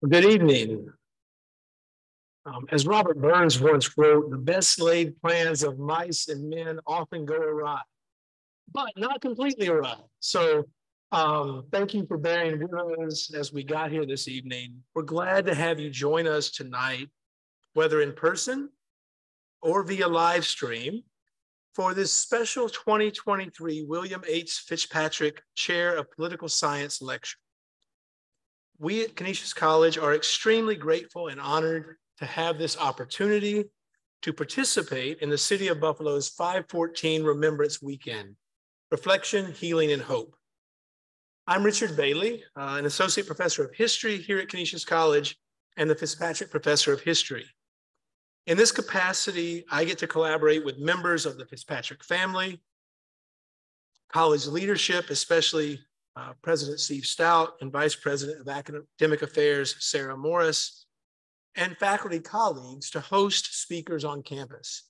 Good evening. As Robert Burns once wrote, the best laid plans of mice and men often go awry, but not completely awry. So thank you for bearing with us as we got here this evening. We're glad to have you join us tonight, whether in person or via live stream, for this special 2023 William H. Fitzpatrick Chair of Political Science lecture. We at Canisius College are extremely grateful and honored to have this opportunity to participate in the City of Buffalo's 514 Remembrance Weekend, Reflection, Healing, and Hope. I'm Richard Bailey, an Associate Professor of History here at Canisius College and the Fitzpatrick Professor of History. In this capacity, I get to collaborate with members of the Fitzpatrick family, college leadership, especially President Steve Stout and Vice President of Academic Affairs, Sarah Morris, and faculty colleagues to host speakers on campus.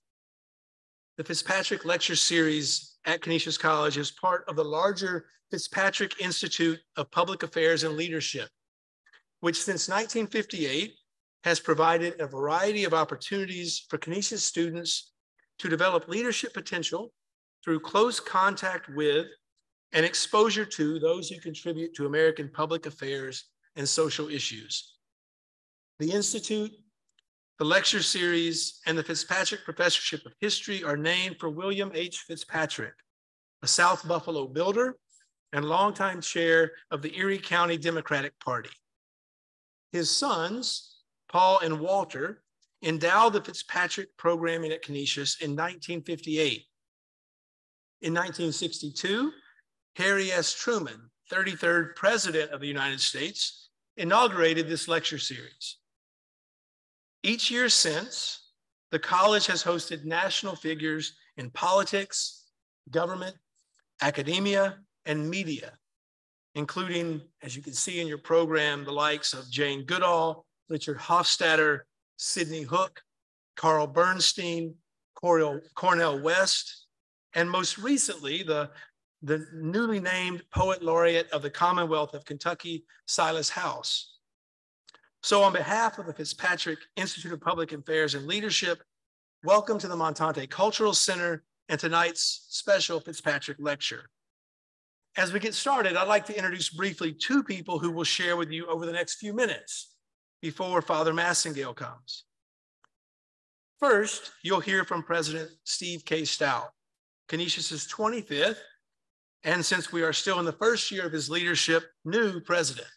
The Fitzpatrick Lecture Series at Canisius College is part of the larger Fitzpatrick Institute of Public Affairs and Leadership, which since 1958 has provided a variety of opportunities for Canisius students to develop leadership potential through close contact with and exposure to those who contribute to American public affairs and social issues. The Institute, the lecture series, and the Fitzpatrick Professorship of History are named for William H. Fitzpatrick, a South Buffalo builder and longtime chair of the Erie County Democratic Party. His sons, Paul and Walter, endowed the Fitzpatrick programming at Canisius in 1958. In 1962, Harry S. Truman, 33rd President of the United States, inaugurated this lecture series. Each year since, the college has hosted national figures in politics, government, academia, and media, including, as you can see in your program, the likes of Jane Goodall, Richard Hofstadter, Sidney Hook, Carl Bernstein, Cornel West, and most recently, the newly named Poet Laureate of the Commonwealth of Kentucky, Silas House. So on behalf of the Fitzpatrick Institute of Public Affairs and Leadership, welcome to the Montante Cultural Center and tonight's special Fitzpatrick lecture. As we get started, I'd like to introduce briefly two people who will share with you over the next few minutes before Father Massingale comes. First, you'll hear from President Steve K. Stout, Canisius's 25th, and since we are still in the first year of his leadership, new president.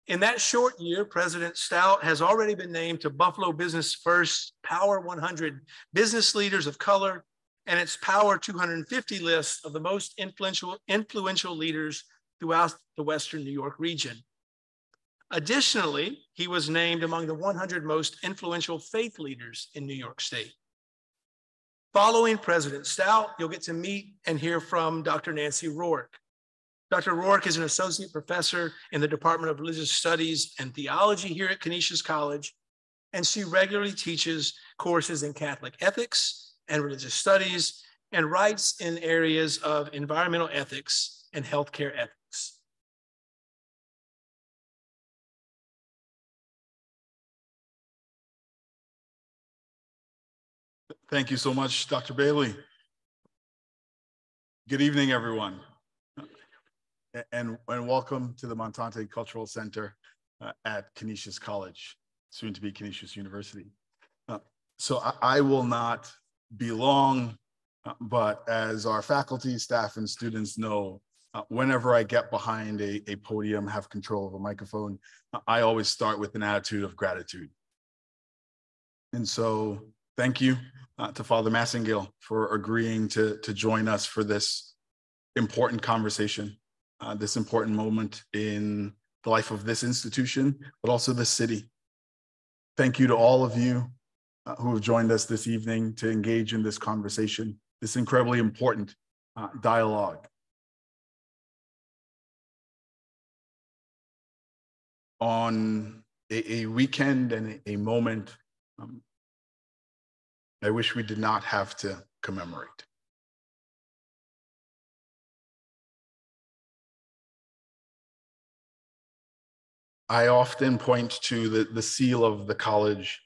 In that short year, President Stout has already been named to Buffalo Business First Power 100 Business Leaders of Color and its Power 250 list of the most influential leaders throughout the Western New York region. Additionally, he was named among the 100 most influential faith leaders in New York State. Following President Stout, you'll get to meet and hear from Dr. Nancy Rourke. Dr. Rourke is an associate professor in the Department of Religious Studies and Theology here at Canisius College, and she regularly teaches courses in Catholic ethics and religious studies and writes in areas of environmental ethics and healthcare ethics. Thank you so much, Dr. Bailey. Good evening, everyone. And welcome to the Montante Cultural Center at Canisius College, soon to be Canisius University. So I will not be long, but as our faculty, staff, and students know, whenever I get behind a podium, have control of a microphone, I always start with an attitude of gratitude. And so thank you to Father Massingale for agreeing to join us for this important conversation. This important moment in the life of this institution, but also the city. Thank you to all of you who have joined us this evening to engage in this conversation, this incredibly important dialogue. On a weekend and a moment I wish we did not have to commemorate. I often point to the seal of the college,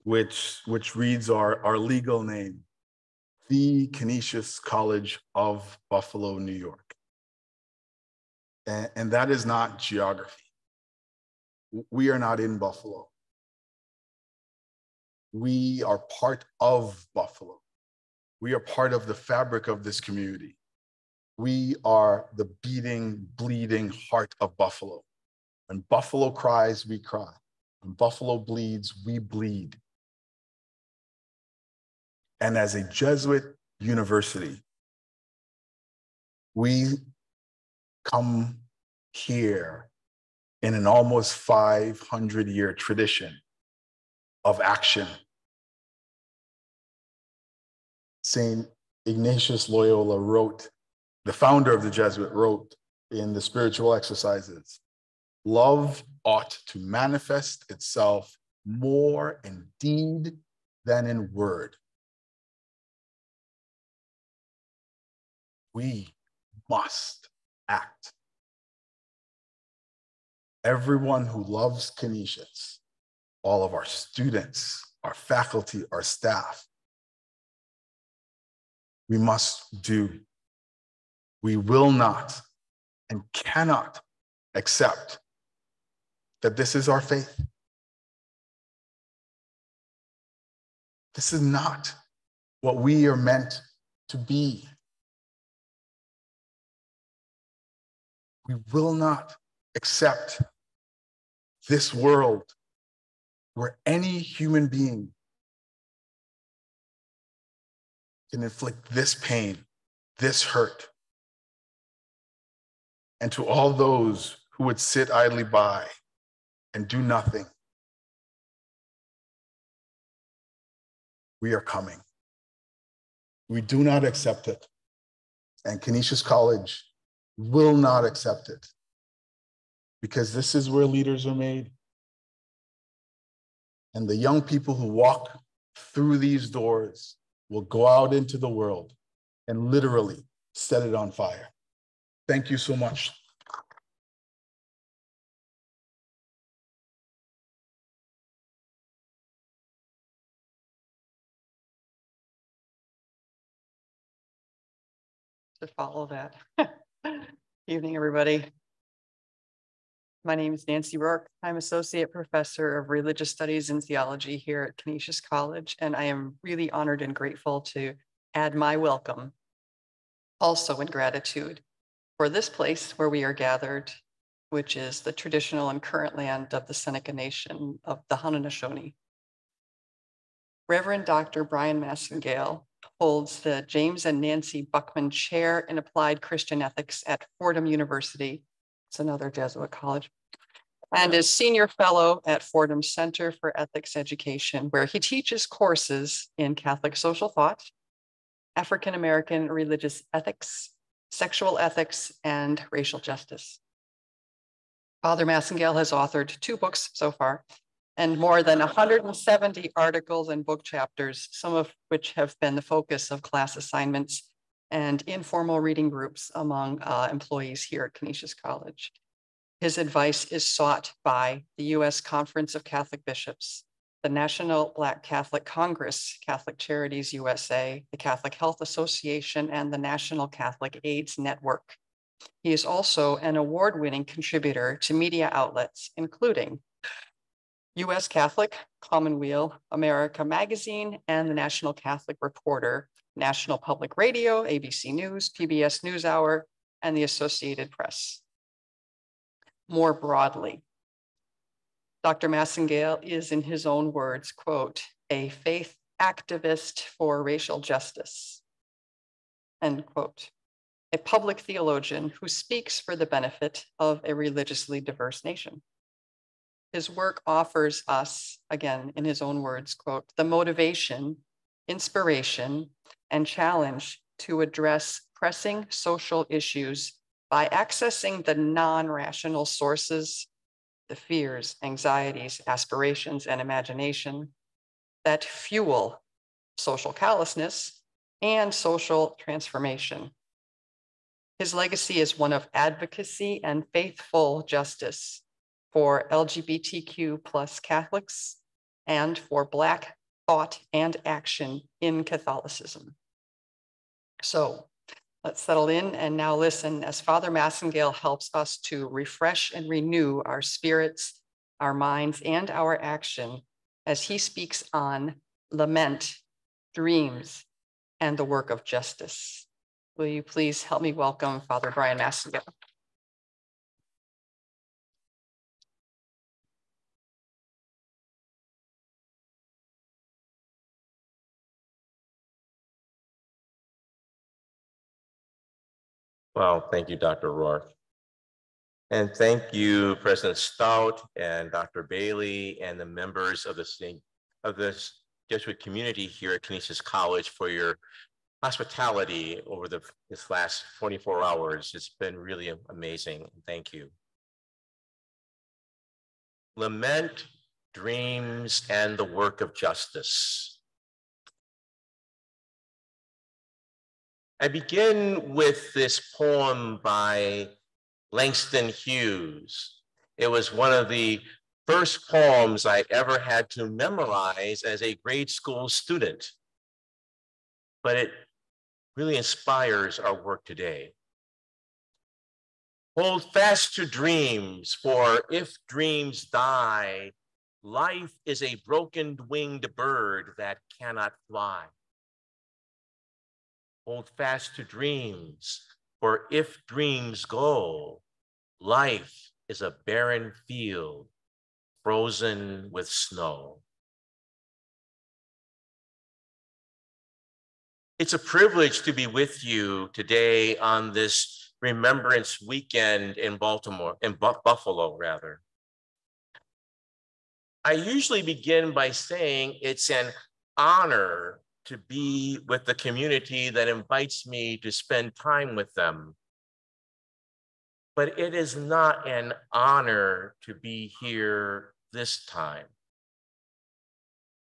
which reads our legal name, the Canisius College of Buffalo, New York. And that is not geography. We are not in Buffalo. We are part of Buffalo. We are part of the fabric of this community. We are the beating, bleeding heart of Buffalo. When Buffalo cries, we cry. When Buffalo bleeds, we bleed. And as a Jesuit university, we come here in an almost 500-year tradition of action. St. Ignatius Loyola wrote, the founder of the Jesuit wrote in the Spiritual Exercises, love ought to manifest itself more in deed than in word. We must act. Everyone who loves Canisius, all of our students, our faculty, our staff, we must do. We will not and cannot accept that this is our faith. This is not what we are meant to be. We will not accept this world where any human being can inflict this pain, this hurt. And to all those who would sit idly by and do nothing, we are coming. We do not accept it. And Canisius College will not accept it, because this is where leaders are made. And the young people who walk through these doors will go out into the world and literally set it on fire. Thank you so much. To follow that. Evening, everybody. My name is Nancy Rourke. I'm Associate Professor of Religious Studies and Theology here at Canisius College, and I am really honored and grateful to add my welcome, also in gratitude, for this place where we are gathered, which is the traditional and current land of the Seneca Nation of the Haudenosaunee. Reverend Dr. Bryan Massingale holds the James and Nancy Buckman Chair in Applied Christian Ethics at Fordham University. It's another Jesuit college. And is Senior Fellow at Fordham Center for Ethics Education, where he teaches courses in Catholic social thought, African American religious ethics, sexual ethics, and racial justice. Father Massingale has authored 2 books so far, and more than 170 articles and book chapters, some of which have been the focus of class assignments and informal reading groups among employees here at Canisius College. His advice is sought by the U.S. Conference of Catholic Bishops, the National Black Catholic Congress, Catholic Charities USA, the Catholic Health Association, and the National Catholic AIDS Network. He is also an award-winning contributor to media outlets, including U.S. Catholic, Commonweal, America Magazine, and the National Catholic Reporter, National Public Radio, ABC News, PBS NewsHour, and the Associated Press. More broadly, Dr. Massingale is, in his own words, quote, a faith activist for racial justice, end quote, a public theologian who speaks for the benefit of a religiously diverse nation. His work offers us, again, in his own words, quote, the motivation, inspiration, and challenge to address pressing social issues by accessing the non-rational sources, the fears, anxieties, aspirations, and imagination that fuel social callousness and social transformation. His legacy is one of advocacy and faithful justice for LGBTQ plus Catholics and for Black thought and action in Catholicism. So let's settle in and now listen as Father Massingale helps us to refresh and renew our spirits, our minds, and our action as he speaks on lament, dreams, and the work of justice. Will you please help me welcome Father Bryan Massingale? Well, thank you, Dr. Rourke. And thank you, President Stout and Dr. Bailey and the members of this Jesuit community here at Canisius College for your hospitality over this last 24 hours. It's been really amazing. Thank you. Lament, dreams, and the work of justice. I begin with this poem by Langston Hughes. It was one of the first poems I ever had to memorize as a grade school student, but it really inspires our work today. Hold fast to dreams, for if dreams die, life is a broken-winged bird that cannot fly. Hold fast to dreams, for if dreams go, life is a barren field frozen with snow. It's a privilege to be with you today on this Remembrance Weekend in Buffalo rather. I usually begin by saying it's an honor to be with the community that invites me to spend time with them. But it is not an honor to be here this time.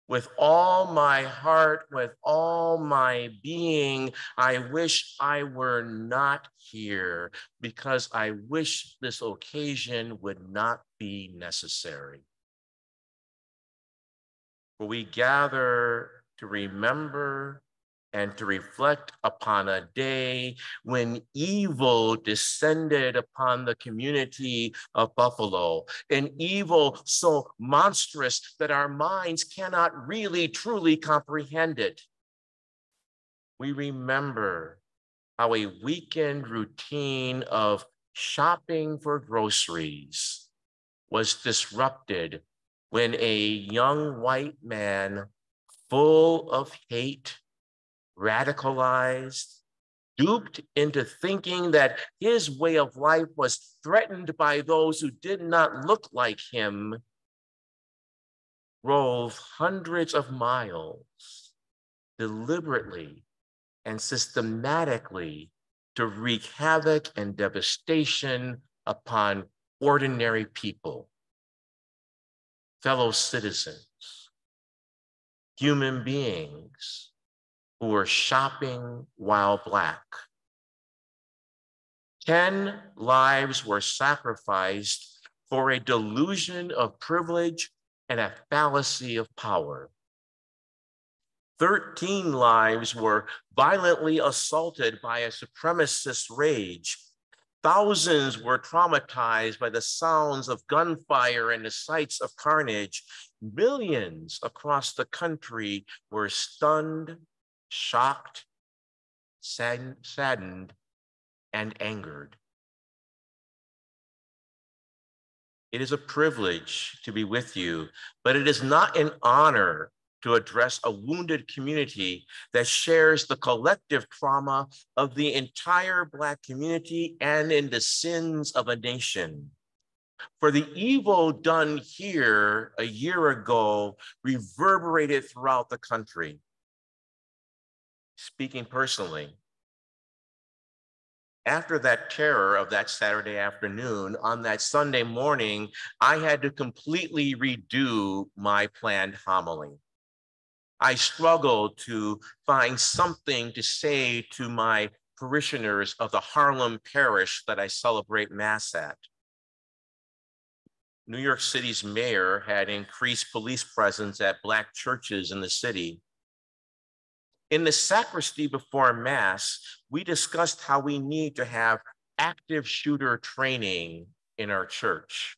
With all my heart, with all my being, I wish I were not here because I wish this occasion would not be necessary. For we gather to remember and to reflect upon a day when evil descended upon the community of Buffalo, an evil so monstrous that our minds cannot really truly comprehend it. We remember how a weekend routine of shopping for groceries was disrupted when a young white man full of hate, radicalized, duped into thinking that his way of life was threatened by those who did not look like him, drove hundreds of miles deliberately and systematically to wreak havoc and devastation upon ordinary people, fellow citizens, human beings who were shopping while Black. 10 lives were sacrificed for a delusion of privilege and a fallacy of power. 13 lives were violently assaulted by a supremacist rage. Thousands were traumatized by the sounds of gunfire and the sights of carnage. Millions across the country were stunned, shocked, saddened, and angered. It is a privilege to be with you, but it is not an honor to address a wounded community that shares the collective trauma of the entire Black community and in the sins of a nation. For the evil done here a year ago reverberated throughout the country. Speaking personally, after that terror of that Saturday afternoon, on that Sunday morning, I had to completely redo my planned homily. I struggled to find something to say to my parishioners of the Harlem parish that I celebrate Mass at. New York City's mayor had increased police presence at Black churches in the city. In the sacristy before Mass, we discussed how we need to have active shooter training in our church.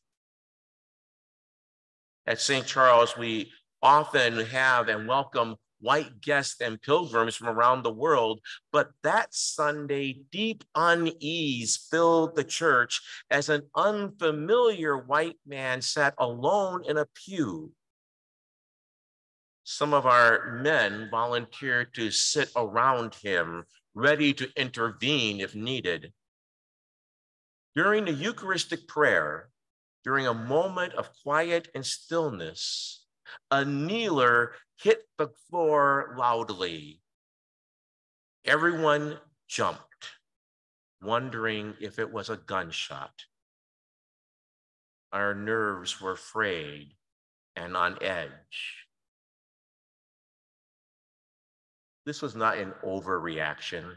At St. Charles, we often have and welcome white guests and pilgrims from around the world, but that Sunday, deep unease filled the church as an unfamiliar white man sat alone in a pew. Some of our men volunteered to sit around him, ready to intervene if needed. During the Eucharistic prayer, during a moment of quiet and stillness, a kneeler hit the floor loudly. Everyone jumped, wondering if it was a gunshot. Our nerves were frayed and on edge. This was not an overreaction.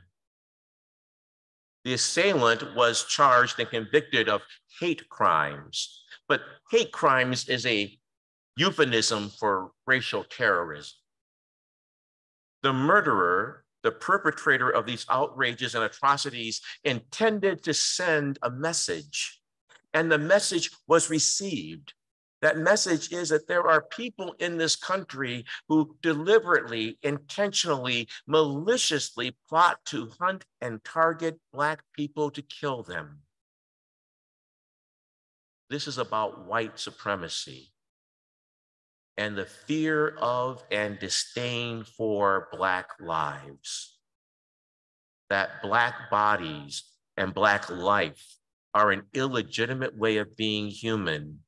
The assailant was charged and convicted of hate crimes, but hate crimes is a euphemism for racial terrorism. The murderer, the perpetrator of these outrages and atrocities, intended to send a message, and the message was received. That message is that there are people in this country who deliberately, intentionally, maliciously plot to hunt and target Black people to kill them. This is about white supremacy and the fear of and disdain for Black lives. That Black bodies and Black life are an illegitimate way of being human.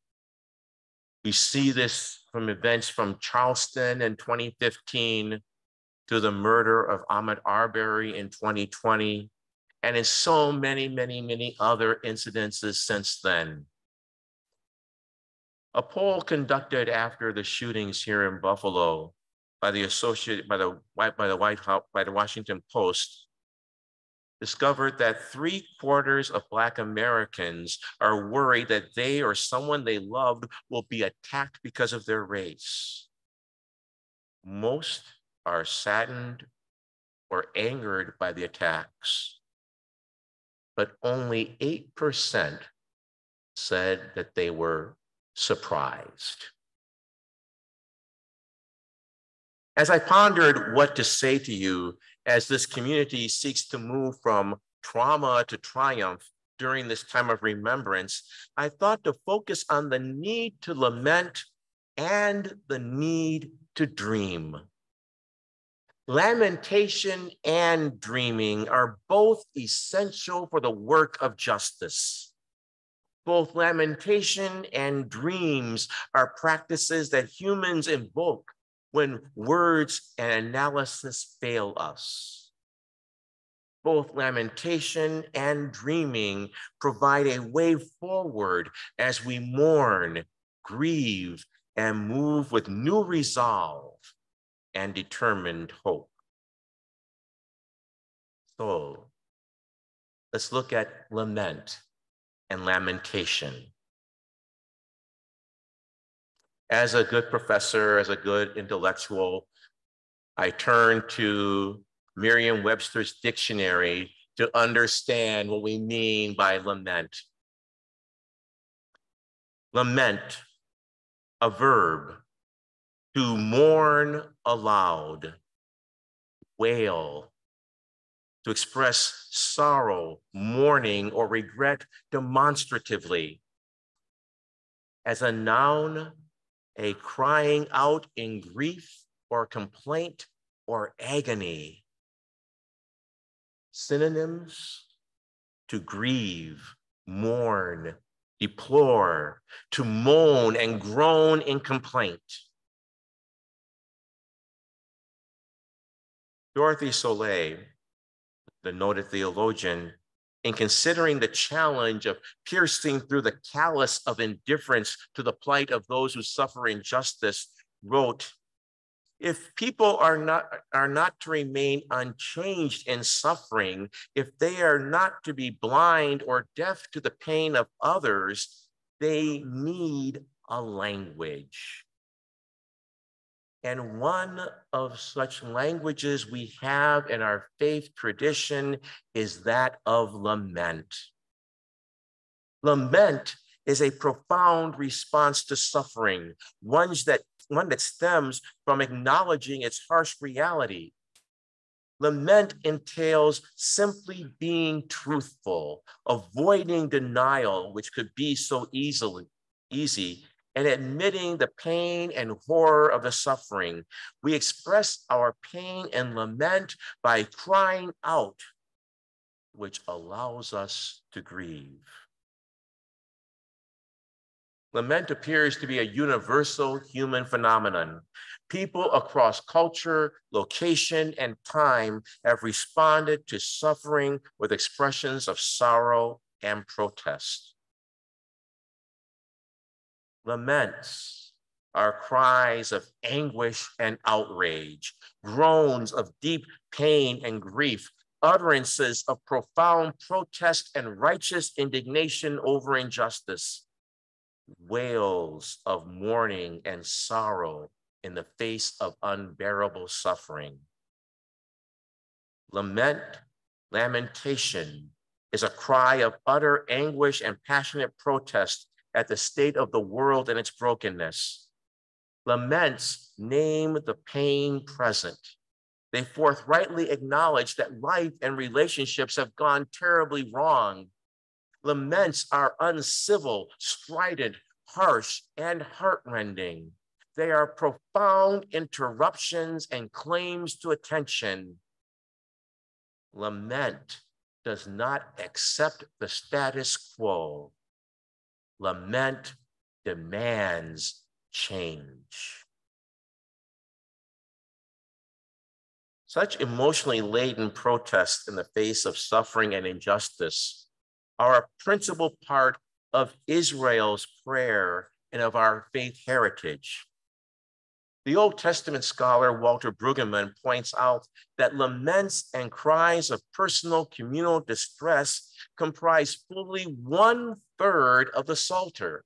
We see this from events from Charleston in 2015 to the murder of Ahmaud Arbery in 2020, and in so many, many, many other incidences since then. A poll conducted after the shootings here in Buffalo by the Washington Post discovered that 3/4 of Black Americans are worried that they or someone they loved will be attacked because of their race. Most are saddened or angered by the attacks, but only 8% said that they were surprised. As I pondered what to say to you as this community seeks to move from trauma to triumph during this time of remembrance, I thought to focus on the need to lament and the need to dream. Lamentation and dreaming are both essential for the work of justice. Both lamentation and dreams are practices that humans invoke when words and analysis fail us. Both lamentation and dreaming provide a way forward as we mourn, grieve, and move with new resolve and determined hope. So let's look at lament and lamentation. As a good professor, as a good intellectual, I turn to Merriam-Webster's dictionary to understand what we mean by lament. Lament, a verb, to mourn aloud, wail, to express sorrow, mourning, or regret demonstratively. As a noun, a crying out in grief or complaint or agony. Synonyms: to grieve, mourn, deplore, to moan and groan in complaint. Dorothy Soleil, the noted theologian, in considering the challenge of piercing through the callus of indifference to the plight of those who suffer injustice, wrote, "If people are not to remain unchanged in suffering, if they are not to be blind or deaf to the pain of others, They need a language. And one of such languages we have in our faith tradition is that of lament. Lament is a profound response to suffering, one that stems from acknowledging its harsh reality. Lament entails simply being truthful, avoiding denial, which could be so easy, and admitting the pain and horror of the suffering. We express our pain and lament by crying out, which allows us to grieve. Lament appears to be a universal human phenomenon. People across culture, location, and time have responded to suffering with expressions of sorrow and protest. Laments are cries of anguish and outrage, groans of deep pain and grief, utterances of profound protest and righteous indignation over injustice, wails of mourning and sorrow in the face of unbearable suffering. Lamentation is a cry of utter anguish and passionate protest at the state of the world and its brokenness. Laments name the pain present. They forthrightly acknowledge that life and relationships have gone terribly wrong. Laments are uncivil, strident, harsh, and heartrending. They are profound interruptions and claims to attention. Lament does not accept the status quo. Lament demands change. Such emotionally laden protests in the face of suffering and injustice are a principal part of Israel's prayer and of our faith heritage. The Old Testament scholar Walter Brueggemann points out that laments and cries of personal communal distress comprise fully 1/3 of the Psalter.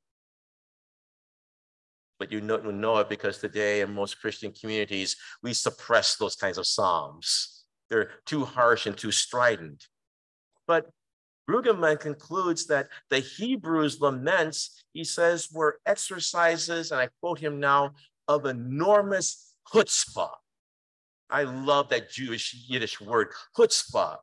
But you know it because today in most Christian communities, we suppress those kinds of psalms. They're too harsh and too strident. But Brueggemann concludes that the Hebrews' laments, he says, were exercises, and I quote him now, of enormous chutzpah. I love that Jewish Yiddish word, chutzpah,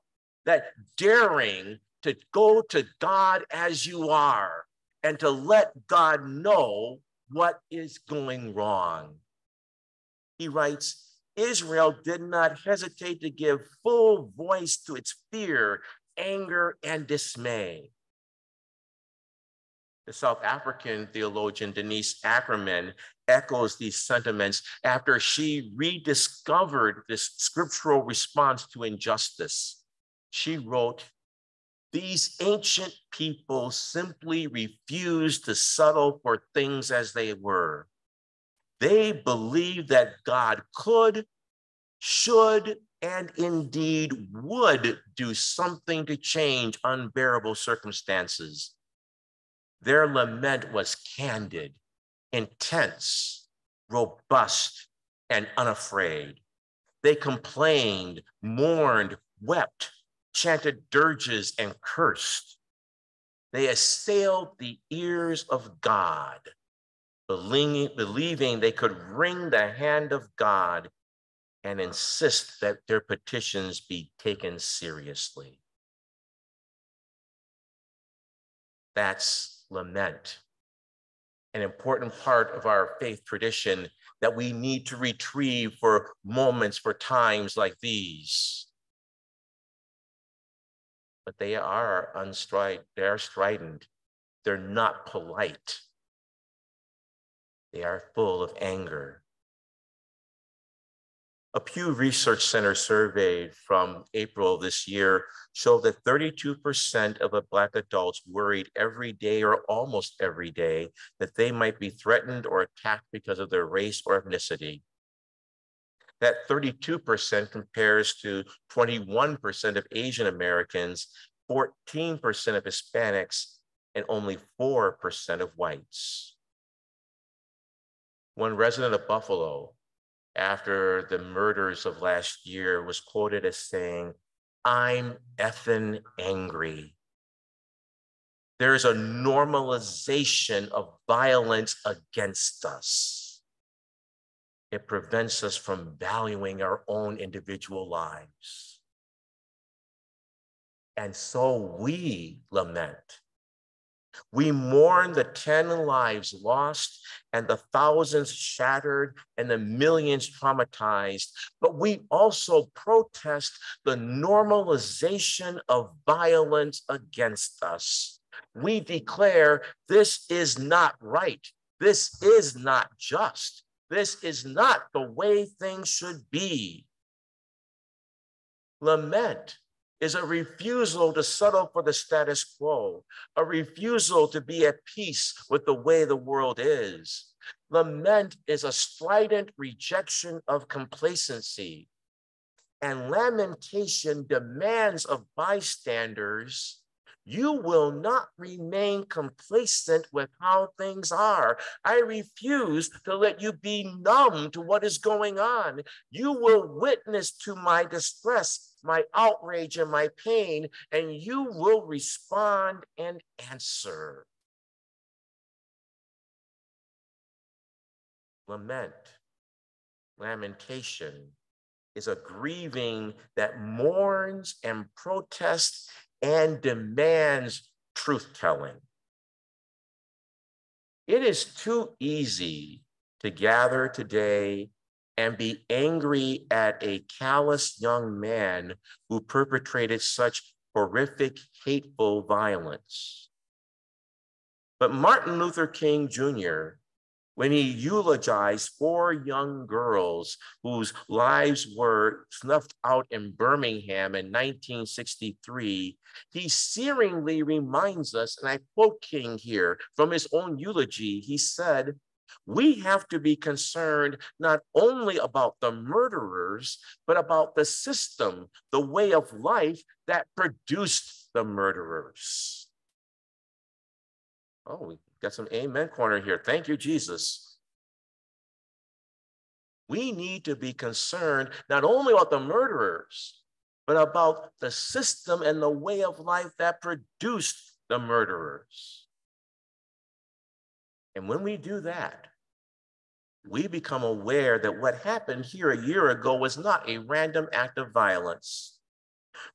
that daring to go to God as you are and to let God know what is going wrong. He writes, Israel did not hesitate to give full voice to its fear, anger, and dismay. The South African theologian Denise Ackerman echoes these sentiments after she rediscovered this scriptural response to injustice. She wrote, "These ancient people simply refused to settle for things as they were. They believed that God could, should, and indeed would do something to change unbearable circumstances. Their lament was candid, intense, robust, and unafraid. They complained, mourned, wept, chanted dirges, and cursed. They assailed the ears of God, believing they could wring the hand of God and insist that their petitions be taken seriously." That's lament, an important part of our faith tradition that we need to retrieve for moments, for times like these. But they are strident. They're not polite. They are full of anger. A Pew Research Center survey from April of this year showed that 32% of the Black adults worried every day or almost every day that they might be threatened or attacked because of their race or ethnicity. That 32% compares to 21% of Asian Americans, 14% of Hispanics, and only 4% of whites. One resident of Buffalo, after the murders of last year, was quoted as saying, "I'm effing angry." There is a normalization of violence against us. It prevents us from valuing our own individual lives. And so we lament. We mourn the 10 lives lost and the thousands shattered and the millions traumatized, but we also protest the normalization of violence against us. We declare this is not right. This is not just. This is not the way things should be. Lament is a refusal to settle for the status quo, a refusal to be at peace with the way the world is. Lament is a strident rejection of complacency, and lamentation demands of bystanders, you will not remain complacent with how things are. I refuse to let you be numb to what is going on. You will witness to my distress, my outrage, and my pain, and you will respond and answer. Lamentation is a grieving that mourns and protests and demands truth-telling. It is too easy to gather today and be angry at a callous young man who perpetrated such horrific, hateful violence. But Martin Luther King Jr., when he eulogized 4 young girls whose lives were snuffed out in Birmingham in 1963, he searingly reminds us, and I quote King here from his own eulogy, he said, "We have to be concerned not only about the murderers, but about the system, the way of life that produced the murderers." Oh, we got some amen corner here. Thank you, Jesus. We need to be concerned not only about the murderers, but about the system and the way of life that produced the murderers. And when we do that, we become aware that what happened here a year ago was not a random act of violence.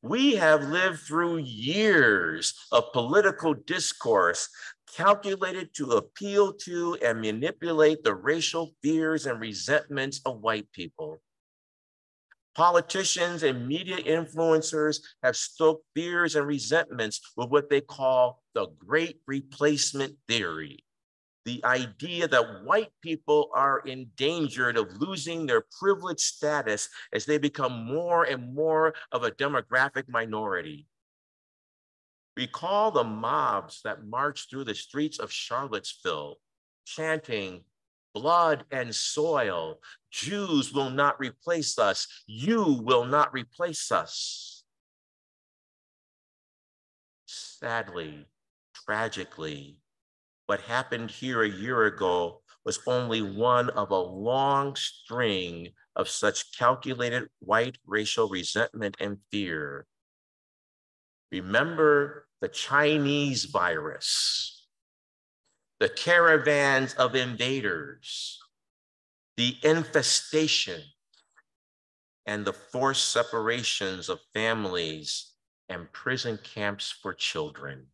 We have lived through years of political discourse calculated to appeal to and manipulate the racial fears and resentments of white people. Politicians and media influencers have stoked fears and resentments with what they call the Great Replacement Theory. The idea that white people are in danger of losing their privileged status as they become more and more of a demographic minority. Recall the mobs that marched through the streets of Charlottesville, chanting, "Blood and soil, Jews will not replace us, you will not replace us." Sadly, tragically, what happened here a year ago was only one of a long string of such calculated white racial resentment and fear. Remember the Chinese virus, the caravans of invaders, the infestation, and the forced separations of families and prison camps for children.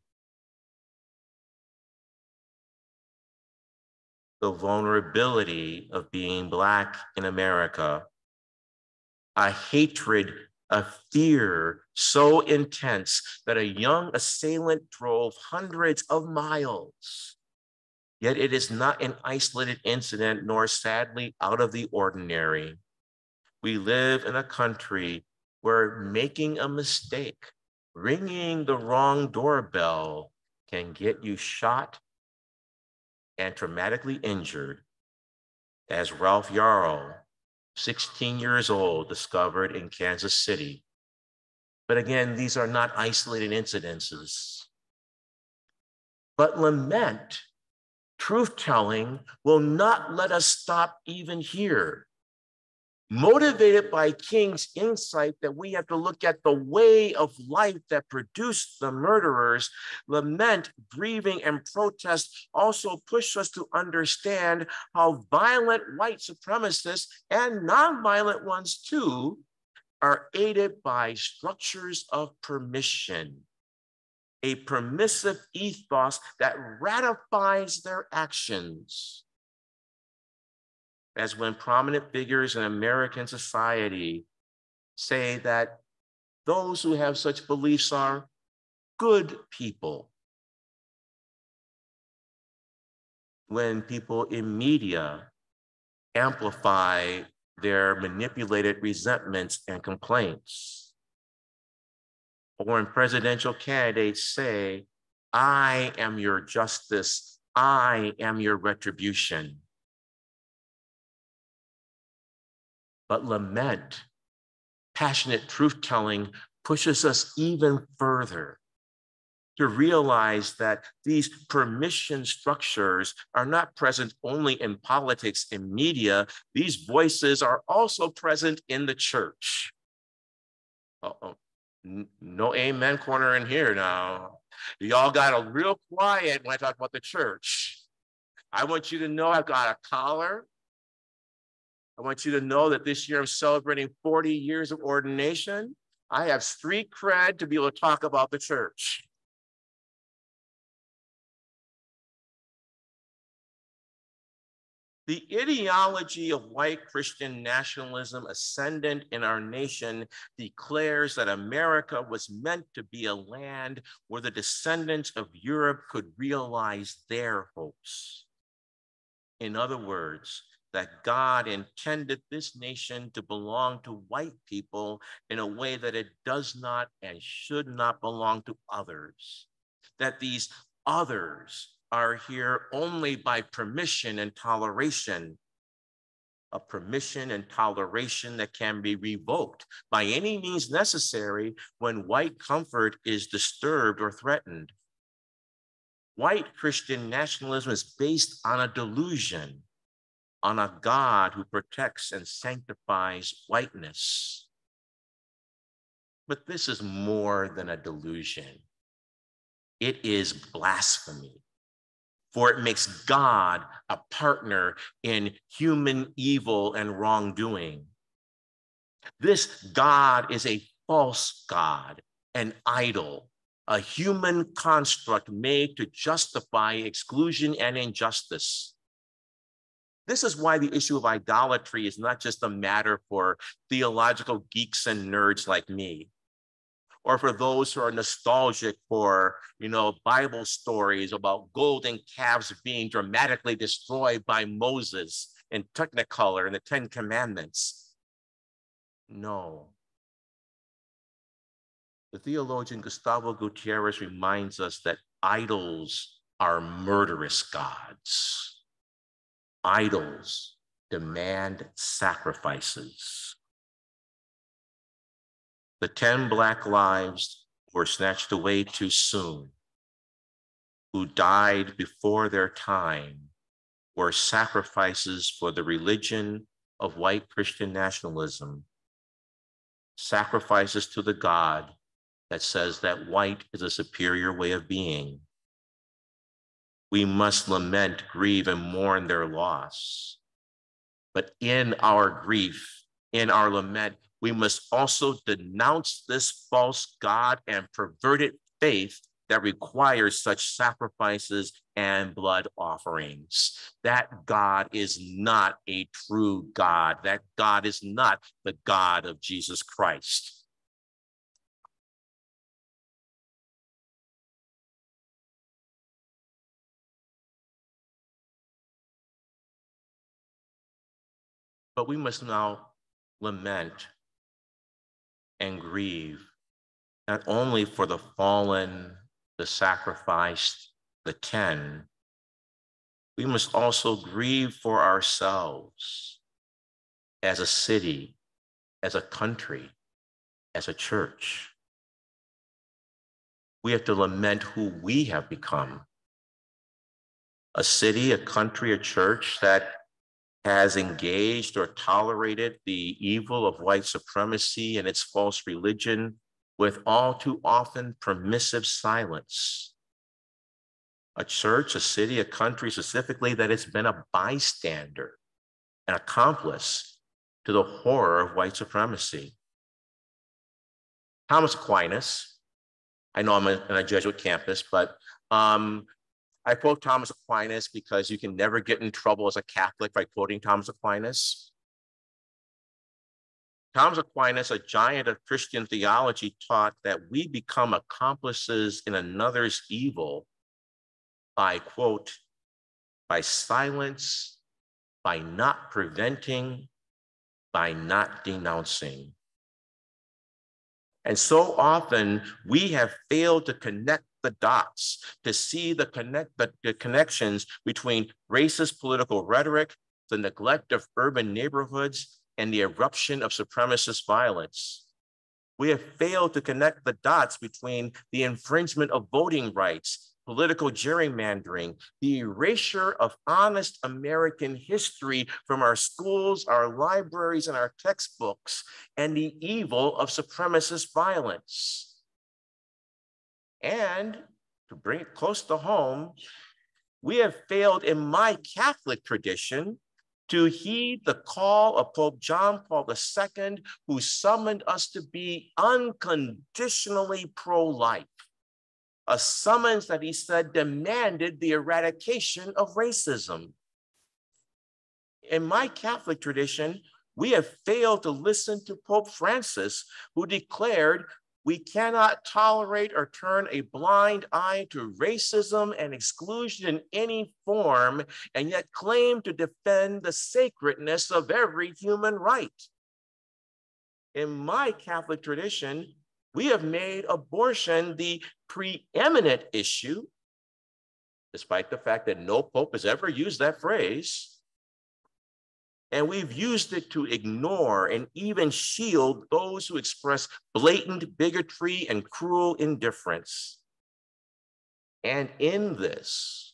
The vulnerability of being Black in America, a hatred, a fear so intense that a young assailant drove hundreds of miles. Yet it is not an isolated incident, nor sadly out of the ordinary. We live in a country where making a mistake, ringing the wrong doorbell can get you shot and traumatically injured, as Ralph Yarrow, 16 years old, discovered in Kansas City. But again, these are not isolated incidences. But lament, truth-telling, will not let us stop even here. Motivated by King's insight that we have to look at the way of life that produced the murderers, lament, grieving, and protest also push us to understand how violent white supremacists and nonviolent ones too are aided by structures of permission, a permissive ethos that ratifies their actions. As when prominent figures in American society say that those who have such beliefs are good people. When people in media amplify their manipulated resentments and complaints. Or when presidential candidates say, I am your justice, I am your retribution. But lament, passionate truth-telling pushes us even further to realize that these permission structures are not present only in politics and media. These voices are also present in the church. Uh-oh. No amen corner in here now. Y'all got a real quiet when I talk about the church. I want you to know I've got a collar. I want you to know that this year I'm celebrating 40 years of ordination. I have street cred to be able to talk about the church. The ideology of white Christian nationalism ascendant in our nation declares that America was meant to be a land where the descendants of Europe could realize their hopes. In other words, that God intended this nation to belong to white people in a way that it does not and should not belong to others. That these others are here only by permission and toleration, a permission and toleration that can be revoked by any means necessary when white comfort is disturbed or threatened. White Christian nationalism is based on a delusion, on a God who protects and sanctifies whiteness. But this is more than a delusion. It is blasphemy, for it makes God a partner in human evil and wrongdoing. This God is a false God, an idol, a human construct made to justify exclusion and injustice. This is why the issue of idolatry is not just a matter for theological geeks and nerds like me, or for those who are nostalgic for, Bible stories about golden calves being dramatically destroyed by Moses in Technicolor in the 10 Commandments. No. The theologian Gustavo Gutierrez reminds us that idols are murderous gods. Idols demand sacrifices. The 10 Black lives were snatched away too soon, who died before their time, were sacrifices for the religion of white Christian nationalism, sacrifices to the God that says that white is a superior way of being. We must lament, grieve, and mourn their loss. But in our grief, in our lament, we must also denounce this false God and perverted faith that requires such sacrifices and blood offerings. That God is not a true God. That God is not the God of Jesus Christ. But we must now lament and grieve, not only for the fallen, the sacrificed, the 10, we must also grieve for ourselves as a city, as a country, as a church. We have to lament who we have become a city, a country, a church that has engaged or tolerated the evil of white supremacy and its false religion with all too often permissive silence. A church, a city, a country specifically that has been a bystander, an accomplice to the horror of white supremacy. Thomas Aquinas, I know I'm on a Jesuit campus, but I quote Thomas Aquinas because you can never get in trouble as a Catholic by quoting Thomas Aquinas. Thomas Aquinas, a giant of Christian theology, taught that we become accomplices in another's evil by, quote, by silence, by not preventing, by not denouncing. And so often we have failed to connect the dots, to see the connections between racist political rhetoric, the neglect of urban neighborhoods, and the eruption of supremacist violence. We have failed to connect the dots between the infringement of voting rights, political gerrymandering, the erasure of honest American history from our schools, our libraries, and our textbooks, and the evil of supremacist violence. And to bring it close to home, we have failed in my Catholic tradition to heed the call of Pope John Paul II, who summoned us to be unconditionally pro-life. A summons that he said demanded the eradication of racism. In my Catholic tradition, we have failed to listen to Pope Francis, who declared we cannot tolerate or turn a blind eye to racism and exclusion in any form, and yet claim to defend the sacredness of every human right. In my Catholic tradition, we have made abortion the preeminent issue, despite the fact that no pope has ever used that phrase. And we've used it to ignore and even shield those who express blatant bigotry and cruel indifference. And in this,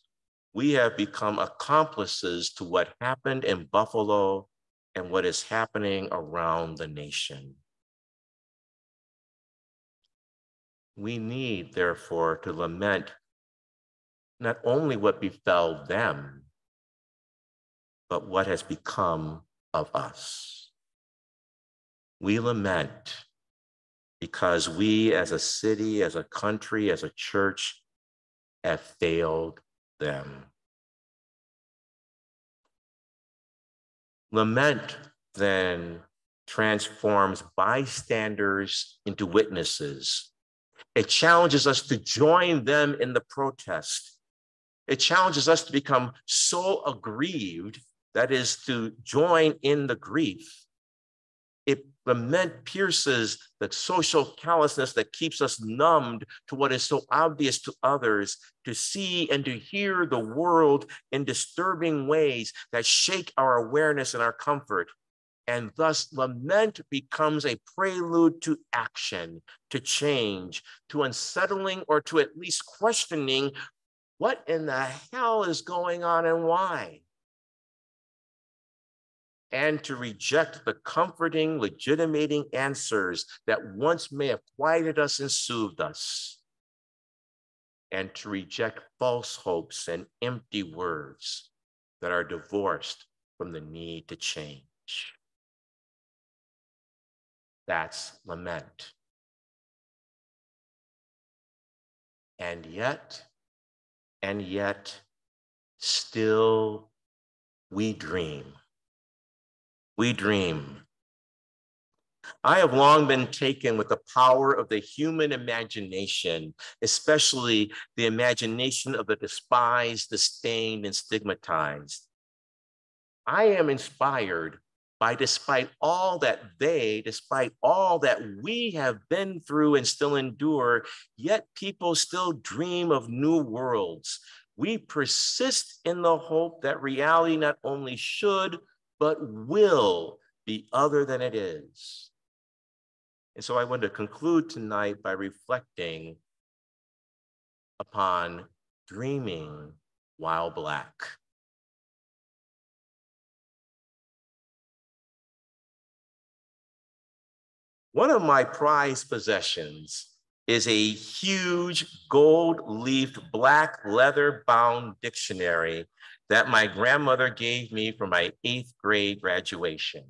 we have become accomplices to what happened in Buffalo and what is happening around the nation. We need, therefore, to lament not only what befell them, but what has become of us. We lament because we as a city, as a country, as a church, have failed them. Lament then transforms bystanders into witnesses. It challenges us to join them in the protest. It challenges us to become so aggrieved, that is to join in the grief. Lament pierces the social callousness that keeps us numbed to what is so obvious to others, to see and to hear the world in disturbing ways that shake our awareness and our comfort. And thus lament becomes a prelude to action, to change, to unsettling, or to at least questioning what in the hell is going on and why. And to reject the comforting, legitimating answers that once may have quieted us and soothed us. And to reject false hopes and empty words that are divorced from the need to change. That's lament. And yet, still we dream. We dream. I have long been taken with the power of the human imagination, especially the imagination of the despised, disdained, and stigmatized. I am inspired by despite all that we have been through and still endure, yet people still dream of new worlds. We persist in the hope that reality not only should, but will be other than it is. And so I want to conclude tonight by reflecting upon dreaming while Black. One of my prized possessions is a huge gold-leafed black leather-bound dictionary that my grandmother gave me for my 8th grade graduation.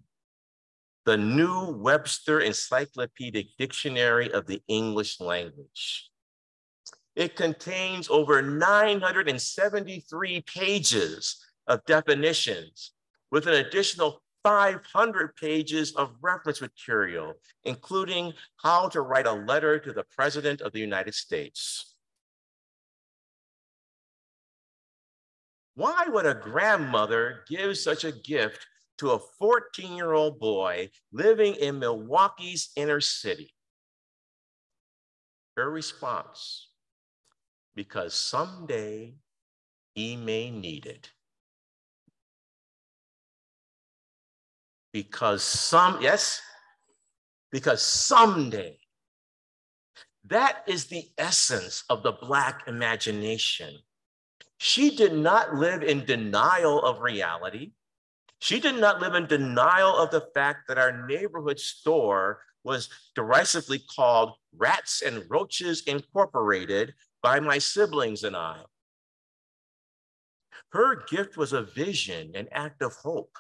The New Webster Encyclopedic Dictionary of the English Language. It contains over 973 pages of definitions with an additional 500 pages of reference material, including how to write a letter to the President of the United States. Why would a grandmother give such a gift to a 14-year-old boy living in Milwaukee's inner city? Her response: because someday he may need it. Because someday. That is the essence of the Black imagination. She did not live in denial of reality. She did not live in denial of the fact that our neighborhood store was derisively called Rats and Roaches Incorporated by my siblings and I. Her gift was a vision, an act of hope.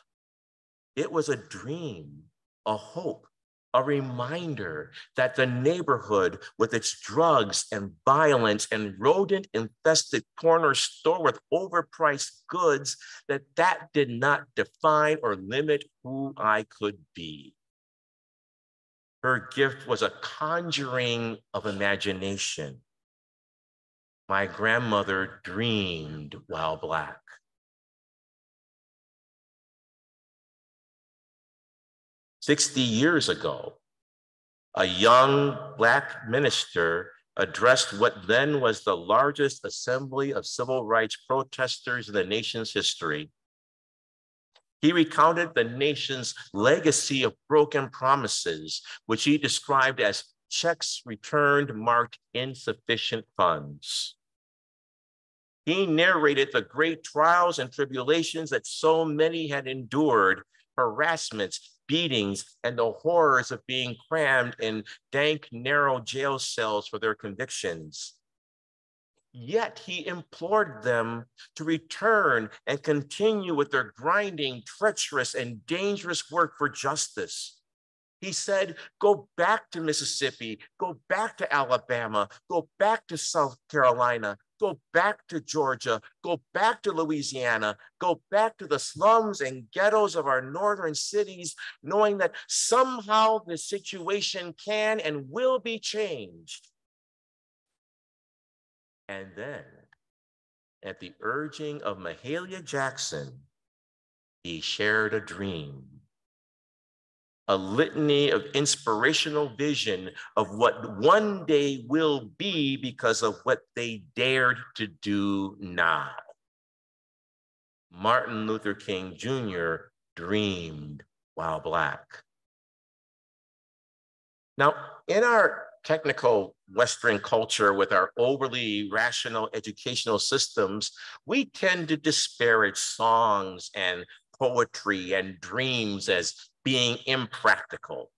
It was a dream, a hope, a reminder that the neighborhood with its drugs and violence and rodent-infested corner store with overpriced goods, that did not define or limit who I could be. Her gift was a conjuring of imagination. My grandmother dreamed while Black. 60 years ago, a young Black minister addressed what then was the largest assembly of civil rights protesters in the nation's history. He recounted the nation's legacy of broken promises, which he described as checks returned marked insufficient funds. He narrated the great trials and tribulations that so many had endured, harassments, beatings, and the horrors of being crammed in dank, narrow jail cells for their convictions. Yet he implored them to return and continue with their grinding, treacherous, and dangerous work for justice. He said, go back to Mississippi, go back to Alabama, go back to South Carolina, go back to Georgia, go back to Louisiana, go back to the slums and ghettos of our northern cities, knowing that somehow the situation can and will be changed. And then, at the urging of Mahalia Jackson, he shared a dream, a litany of inspirational vision of what one day will be because of what they dared to do now. Martin Luther King Jr. dreamed while Black. Now, in our technical Western culture with our overly rational educational systems, we tend to disparage songs and poetry and dreams as being impractical.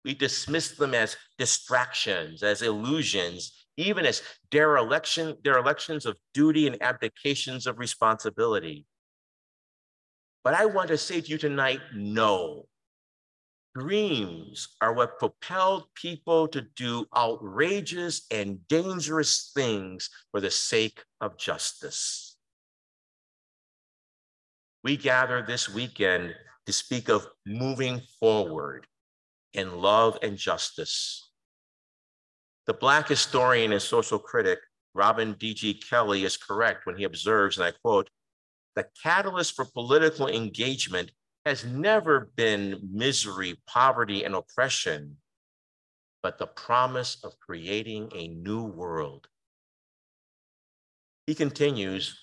We dismiss them as distractions, as illusions, even as derelictions of duty and abdications of responsibility. But I want to say to you tonight, no. Dreams are what propelled people to do outrageous and dangerous things for the sake of justice. We gather this weekend to speak of moving forward in love and justice. The Black historian and social critic, Robin D.G. Kelley, is correct when he observes, and I quote, "The catalyst for political engagement has never been misery, poverty, and oppression, but the promise of creating a new world." He continues,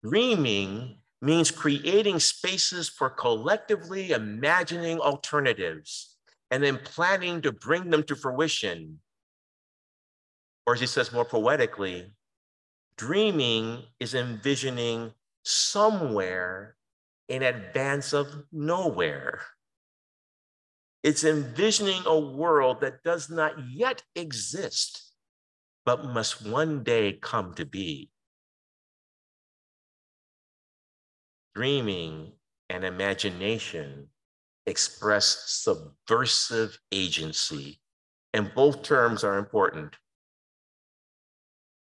"Dreaming means creating spaces for collectively imagining alternatives and then planning to bring them to fruition. Or as he says more poetically, Dreaming is envisioning somewhere in advance of nowhere. It's envisioning a world that does not yet exist, but must one day come to be. Dreaming and imagination express subversive agency, and both terms are important.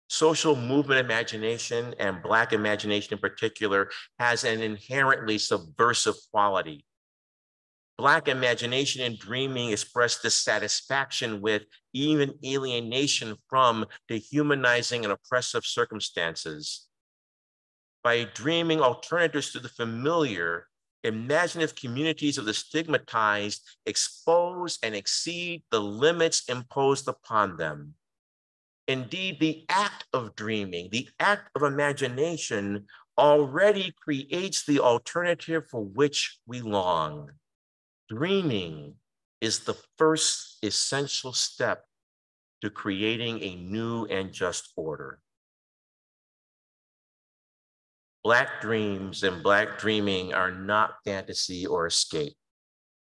Social movement imagination, and Black imagination in particular, has an inherently subversive quality. Black imagination and dreaming express dissatisfaction with, even alienation from, dehumanizing and oppressive circumstances. By dreaming alternatives to the familiar, imaginative communities of the stigmatized expose and exceed the limits imposed upon them. Indeed, the act of dreaming, the act of imagination, already creates the alternative for which we long. Dreaming is the first essential step to creating a new and just order. Black dreams and Black dreaming are not fantasy or escape.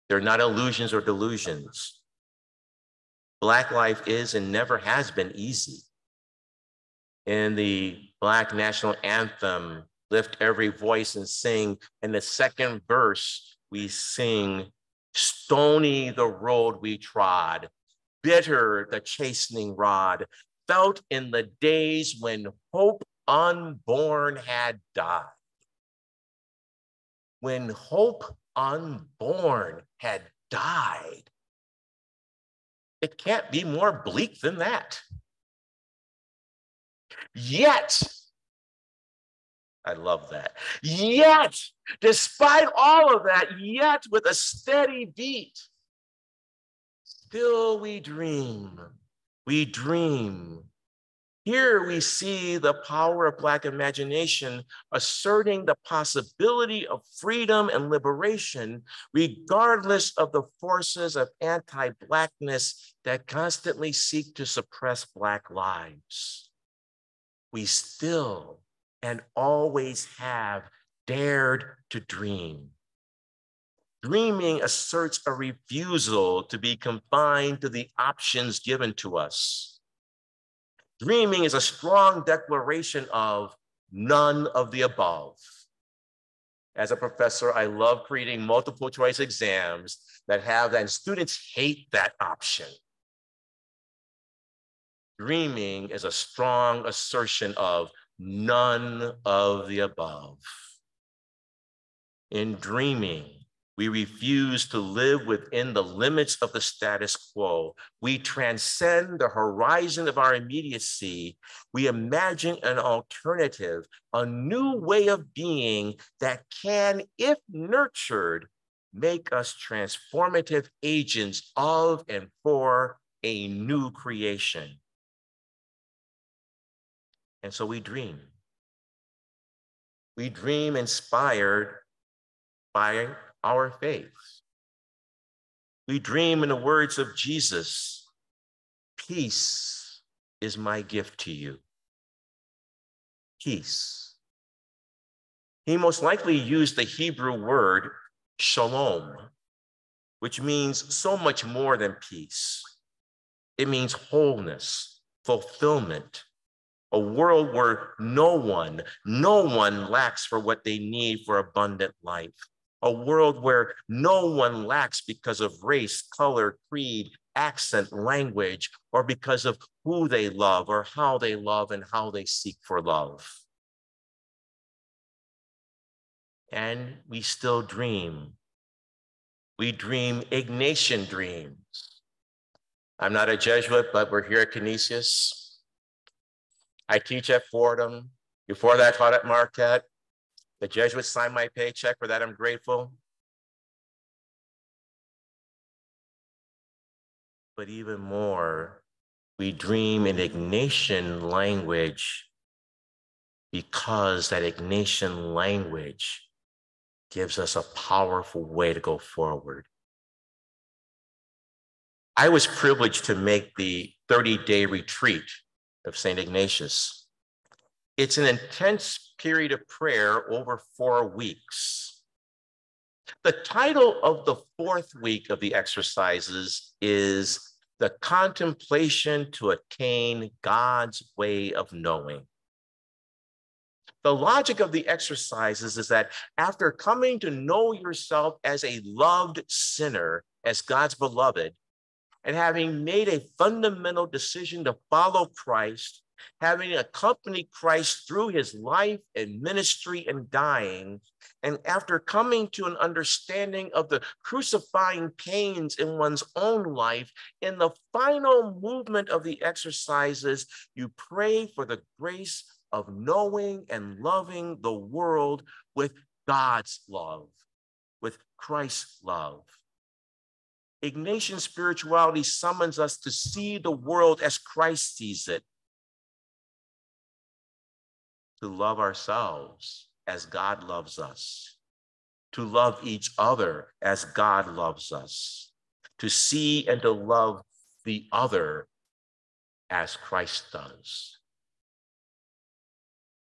They're not illusions or delusions. Black life is and never has been easy. In the Black national anthem, Lift Every Voice and Sing, in the second verse, we sing, stony the road we trod, bitter the chastening rod, felt in the days when hope unborn had died. When hope unborn had died. It can't be more bleak than that. Yet, I love that. Yet, despite all of that, yet with a steady beat, still we dream. We dream. Here we see the power of Black imagination asserting the possibility of freedom and liberation, regardless of the forces of anti-Blackness that constantly seek to suppress Black lives. We still and always have dared to dream. Dreaming asserts a refusal to be confined to the options given to us. Dreaming is a strong declaration of none of the above. As a professor, I love creating multiple choice exams that have that, and students hate that option. Dreaming is a strong assertion of none of the above. In dreaming, we refuse to live within the limits of the status quo. We transcend the horizon of our immediacy. We imagine an alternative, a new way of being that can, if nurtured, make us transformative agents of and for a new creation. And so we dream. We dream inspired by our faith. We dream in the words of Jesus, peace is my gift to you. Peace. He most likely used the Hebrew word shalom, which means so much more than peace. It means wholeness, fulfillment, a world where no one lacks for what they need for abundant life. A world where no one lacks because of race, color, creed, accent, language, or because of who they love or how they love and how they seek for love. And we still dream. We dream Ignatian dreams. I'm not a Jesuit, but we're here at Canisius. I teach at Fordham. Before that, I taught at Marquette. The Jesuits signed my paycheck. For that, I'm grateful. But even more, we dream in Ignatian language because that Ignatian language gives us a powerful way to go forward. I was privileged to make the 30-day retreat of St. Ignatius. It's an intense period of prayer over 4 weeks. The title of the 4th week of the exercises is The Contemplation to Attain God's Way of Knowing. The logic of the exercises is that after coming to know yourself as a loved sinner, as God's beloved, and having made a fundamental decision to follow Christ, having accompanied Christ through his life and ministry and dying, and after coming to an understanding of the crucifying pains in one's own life, in the final movement of the exercises, you pray for the grace of knowing and loving the world with God's love, with Christ's love. Ignatian spirituality summons us to see the world as Christ sees it, to love ourselves as God loves us, to love each other as God loves us, to see and to love the other as Christ does.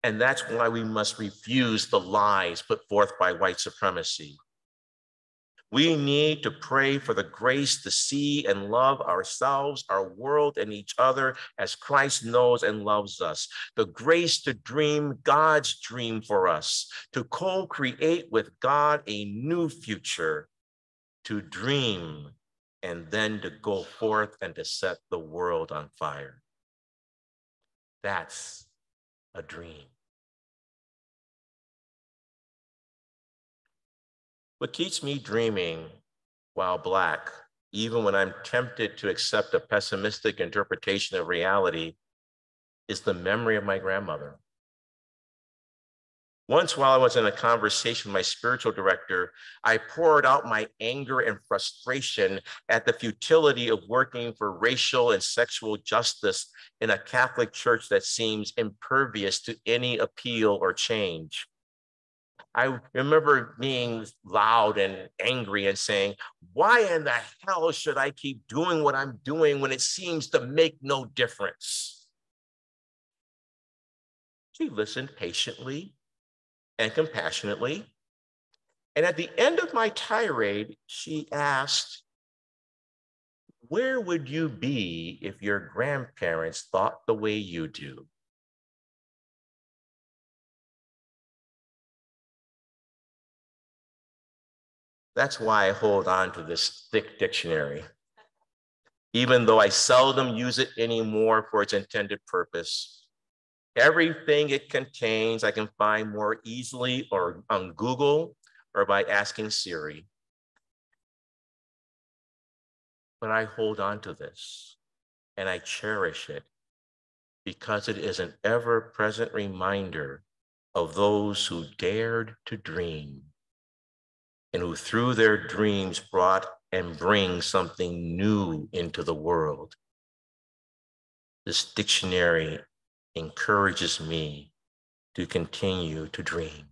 And that's why we must refuse the lies put forth by white supremacy. We need to pray for the grace to see and love ourselves, our world, and each other as Christ knows and loves us. The grace to dream God's dream for us, to co-create with God a new future, to dream and then to go forth and to set the world on fire. That's a dream. What keeps me dreaming while Black, even when I'm tempted to accept a pessimistic interpretation of reality, is the memory of my grandmother. Once while I was in a conversation with my spiritual director, I poured out my anger and frustration at the futility of working for racial and sexual justice in a Catholic church that seems impervious to any appeal or change. I remember being loud and angry and saying, why in the hell should I keep doing what I'm doing when it seems to make no difference? She listened patiently and compassionately. And at the end of my tirade, she asked, where would you be if your grandparents thought the way you do? That's why I hold on to this thick dictionary, even though I seldom use it anymore for its intended purpose. Everything it contains I can find more easily or on Google or by asking Siri. But I hold on to this and I cherish it because it is an ever-present reminder of those who dared to dream and who through their dreams brought and bring something new into the world. This dictionary encourages me to continue to dream.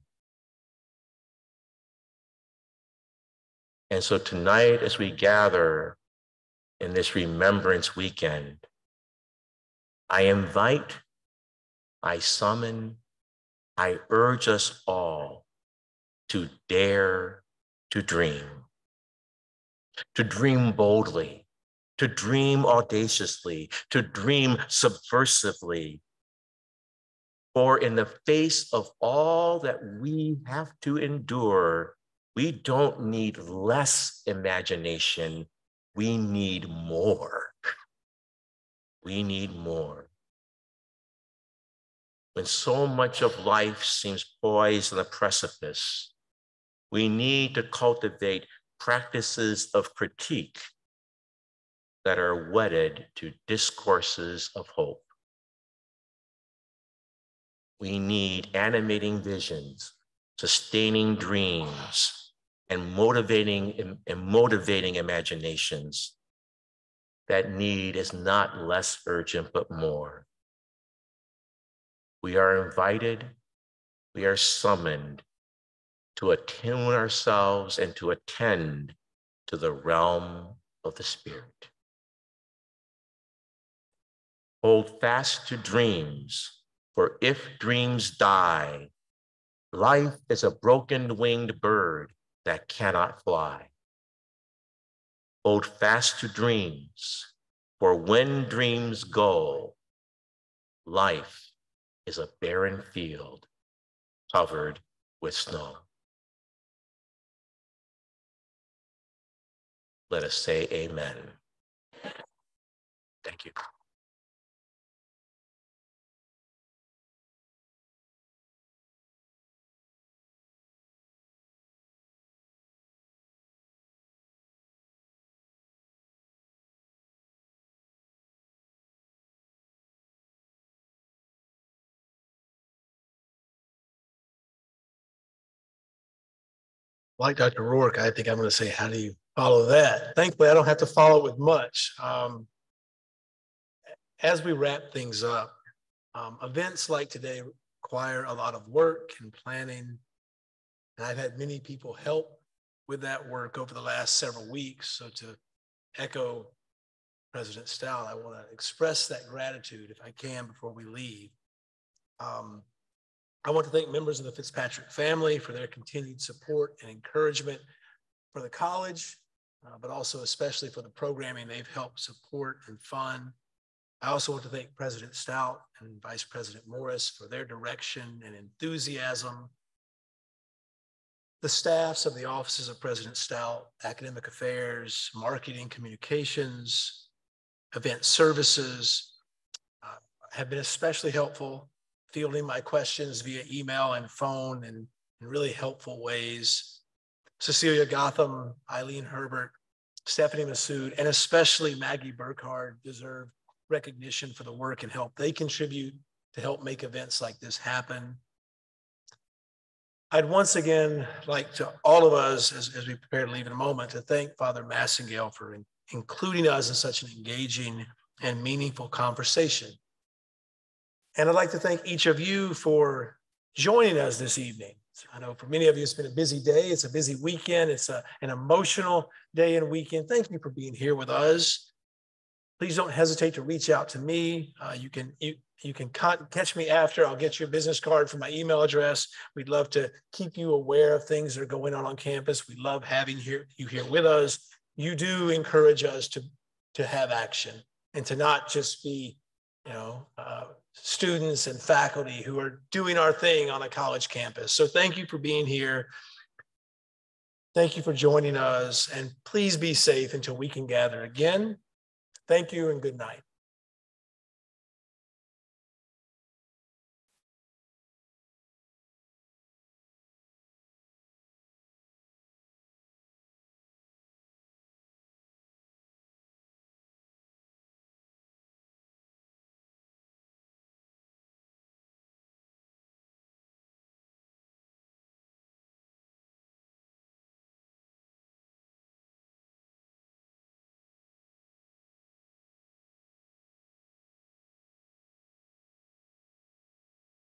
And so tonight, as we gather in this Remembrance Weekend, I invite, I summon, I urge us all to dare to dream boldly, to dream audaciously, to dream subversively. For in the face of all that we have to endure, we don't need less imagination, we need more. We need more. When so much of life seems poised on the precipice, we need to cultivate practices of critique that are wedded to discourses of hope. We need animating visions, sustaining dreams, and motivating imaginations. That need is not less urgent, but more. We are invited, we are summoned to attune ourselves and to attend to the realm of the Spirit. Hold fast to dreams For if dreams die, life is a broken winged bird that cannot fly. Hold fast to dreams, for when dreams go, life is a barren field covered with snow. Let us say amen. Thank you. Like Dr. Rourke, I think I'm going to say, how do you follow that? Thankfully, I don't have to follow it with much. As we wrap things up, events like today require a lot of work and planning. And I've had many people help with that work over the last several weeks. So to echo President Stout, I want to express that gratitude if I can before we leave. I want to thank members of the Fitzpatrick family for their continued support and encouragement for the college, but also especially for the programming they've helped support and fund. I also want to thank President Stout and Vice President Morris for their direction and enthusiasm. The staffs of the offices of President Stout, Academic Affairs, Marketing, Communications, Event Services have been especially helpful, fielding my questions via email and phone in really helpful ways. Cecilia Gotham, Eileen Herbert, Stephanie Massoud, and especially Maggie Burkhardt deserve recognition for the work and help they contribute to help make events like this happen. I'd once again like to all of us, as we prepare to leave in a moment, to thank Father Massingale for including us in such an engaging and meaningful conversation. And I'd like to thank each of you for joining us this evening. I know for many of you, it's been a busy day. It's a busy weekend. It's an emotional day and weekend. Thank you for being here with us. Please don't hesitate to reach out to me. You can catch me after. I'll get you a business card from my email address. We'd love to keep you aware of things that are going on campus. We love having you here with us. You do encourage us to have action and to not just be, students and faculty who are doing our thing on a college campus. So thank you for being here. Thank you for joining us, and please be safe until we can gather again. Thank you and good night.